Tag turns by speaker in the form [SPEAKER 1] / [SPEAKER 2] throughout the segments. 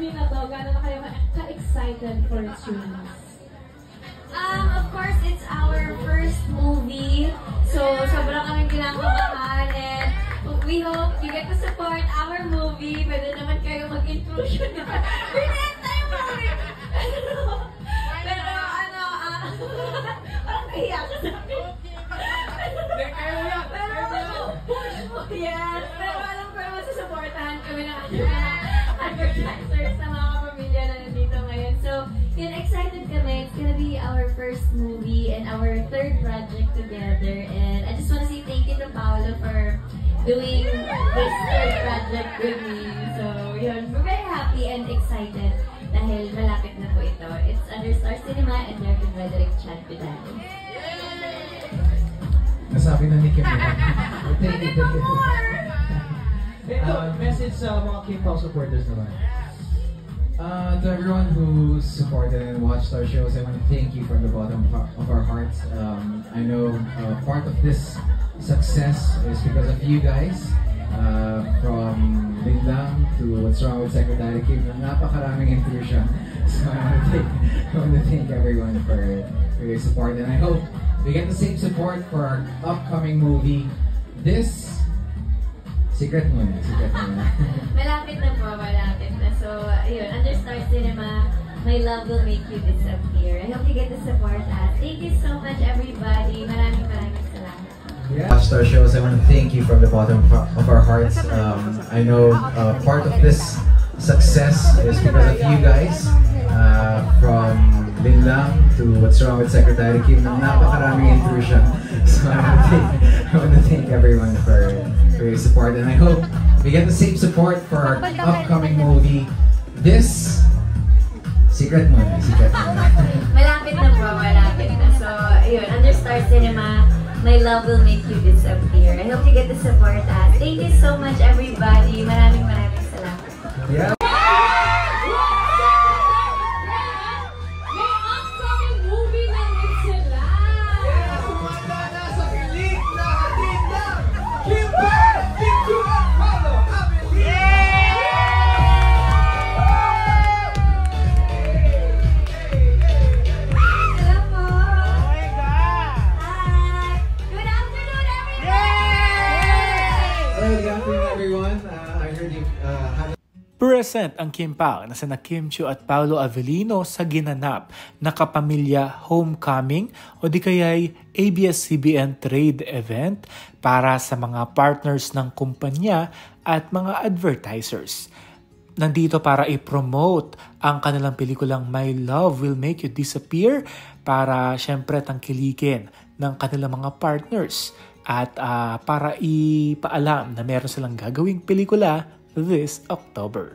[SPEAKER 1] movie na to, gano'n na kayo ka-excited for its release?
[SPEAKER 2] Of course, it's our first movie. So, sobrang kaming kinakabahan and we hope you get to support our movie. Pwede naman kayo mag-intrusion naman. Pinenta yung movie! Pero parang kahiya ka sa akin. Yes, pero alam ko naman susupportahan kami ng advertisers sa mga kapamilya na nandito ngayon. So, yun, excited kami. It's gonna be our first movie and our third project together. And I just wanna say thank you to Paolo for doing this third project with me. So, yun, we're very happy and excited dahil malapit na po ito. It's under Star Cinema and Directed by Direk Chad Pidano.
[SPEAKER 3] Nasabi na ni Kim.
[SPEAKER 2] Thank you.
[SPEAKER 3] Message sa mga Kim Pao supporters naman. To everyone who supported and watched our shows, I want to thank you from the bottom of our hearts. I know part of this success is because of you guys. From Biglang to What's Wrong with Secretary Kim, napakaraming intrusion. So I want to thank everyone for your support, and I hope we get the same support for our upcoming movie. This secret muna.
[SPEAKER 2] Malapit na po, malapit na. So, ayun, under Star Cinema, My Love Will Make You Disappear. I hope you get to support us. Thank you so much, everybody. Maraming salamat.
[SPEAKER 3] Yeah. Watched our shows, I want to thank you from the bottom of our hearts. I know part of this success is because of you guys. From Biglang to What's Wrong with Secretary Kim, napakaraming intrusion. So I want to thank everyone for your support, and I hope we get the same support for our upcoming movie. This secret muna.
[SPEAKER 2] Malapit na po, malapit na. So, ayun, under Star Cinema, My Love Will Make You Disappear. I hope you get to support us. Thank you so much, everybody. Maraming salamat.
[SPEAKER 3] Yeah.
[SPEAKER 4] Present ang Kim Pao na sina Kim Chiu at Paolo Avellino sa ginanap na Kapamilya Homecoming o di kaya'y ABS-CBN trade event para sa mga partners ng kumpanya at mga advertisers. Nandito para i-promote ang kanilang pelikulang My Love Will Make You Disappear para syempre tangkilikin ng kanilang mga partners at para ipaalam na meron silang gagawing pelikula this October.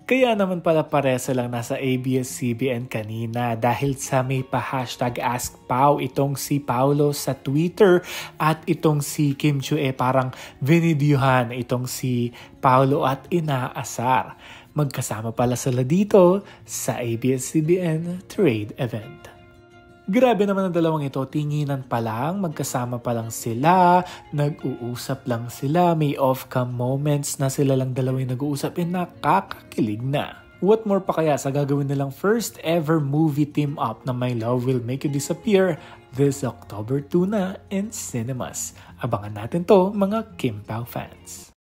[SPEAKER 4] Kaya naman pala paresa lang nasa ABS-CBN kanina dahil sa may pa-hashtag AskPao itong si Paolo sa Twitter at itong si Kim Chiu parang vinidyuhan itong si Paolo at inaasar. Magkasama pala sila dito sa ABS-CBN trade event. Grabe naman ang dalawang ito, tinginan pa lang, magkasama pa lang sila, nag-uusap lang sila, may off-cam moments na sila lang dalawang nag-uusap, nakakakilig na. What more pa kaya sa gagawin nilang first ever movie team up na My Love Will Make You Disappear this October 2 na in cinemas. Abangan natin to mga Kim Pao fans.